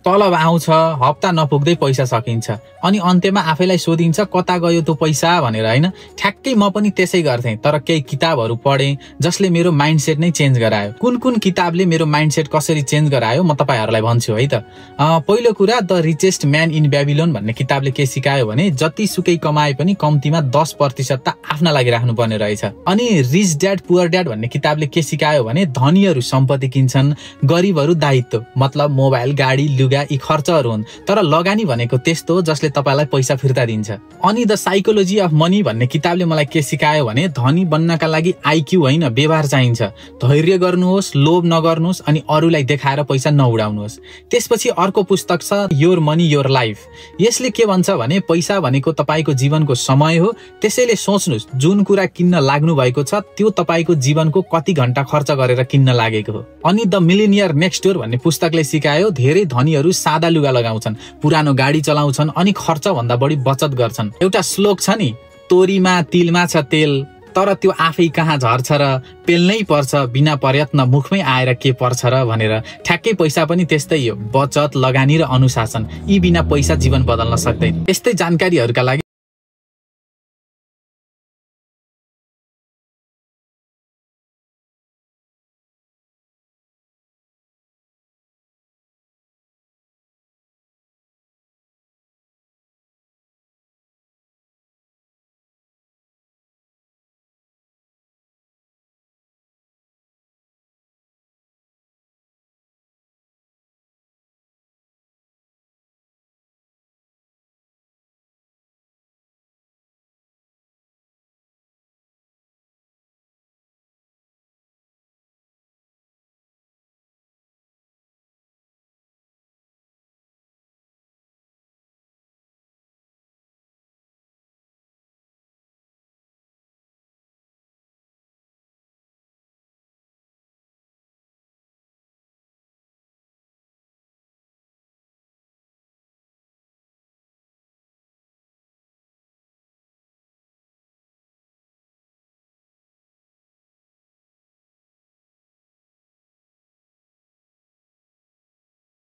तलब आउँछ, हप्ता नपुग्दै पैसा सकिन्छ, अनि अन्त्यमा आफैलाई सोधिन्छ कता गयो त्यो पैसा भनेर, हैन? ठ्याक्कै म पनि त्यसै गर्थेँ, तर केही किताबहरू पढेँ जसले मेरो माइन्डसेट नै चेन्ज गरायो। कुन किताबले मेरो माइन्डसेट कसरी चेन्ज गरायो म तपाईहरुलाई भन्छु है त। पहिलो कुरा the richest man in Babylon भन्ने किताबले के सिकायो भने जतिसुकै कमाए पनि कम्तीमा 10% त आफ्ना लागि राख्नुपर्ने रहेछ। अनि रिच ड्याड पुअर ड्याड भन्ने किताबले के सिकायो भने धनीहरू सम्पत्ति किन्छन्, गरिबहरू दायित्व, मतलब मोबाइल, गाडी, लुगा यी खर्चहरू हुन्, तर लगानी भनेको त्यस्तो हो जसले तपाईलाई पैसा फिर्ता दिन्छ। अनि द साइकोलोजी अफ मनी भन्ने किताबले मलाई के सिकायो भने धनी बन्नका लागि आइक्यू होइन व्यवहार चाहिन्छ। धैर्य गर्नुहोस्, लोभ नगर्नुहोस्, अनि अरूलाई देखाएर पैसा नउडाउनुहोस्। त्यसपछि अर्को पुस्तक छ योर मनी योर लाइफ। यसले के भन्छ भने पैसा भनेको तपाईको जीवनको समय हो, त्यसैले सोच्नुहोस् जुन कुरा किन्न लाग्नु भएको छ त्यो तपाईको जीवनको कति घण्टा खर्च गरेर किन्न लागेको हो। अनि द मिलिनियर नेक्स्ट डोर भन्ने पुस्तकले सिकायो धेरै धनीहरू सादा लुगा लगाउँछन्, पुरानो गाडी चलाउँछन्, अनि खर्च भन्दा बढी बचत गर्छन्। एउटा श्लोक छ नि, तोरीमा तिलमा छ तेल, तर त्यो आफै कहाँ झर्छ र पेल्नै पर्छ, बिना प्रयत्न मुखमै आएर के पर्छ र भनेर। ठ्याक्कै पैसा पनि त्यस्तै हो, बचत, लगानी र अनुशासन, यी बिना पैसा जीवन बदल्न सक्दैन। यस्तै जानकारीहरूका लागि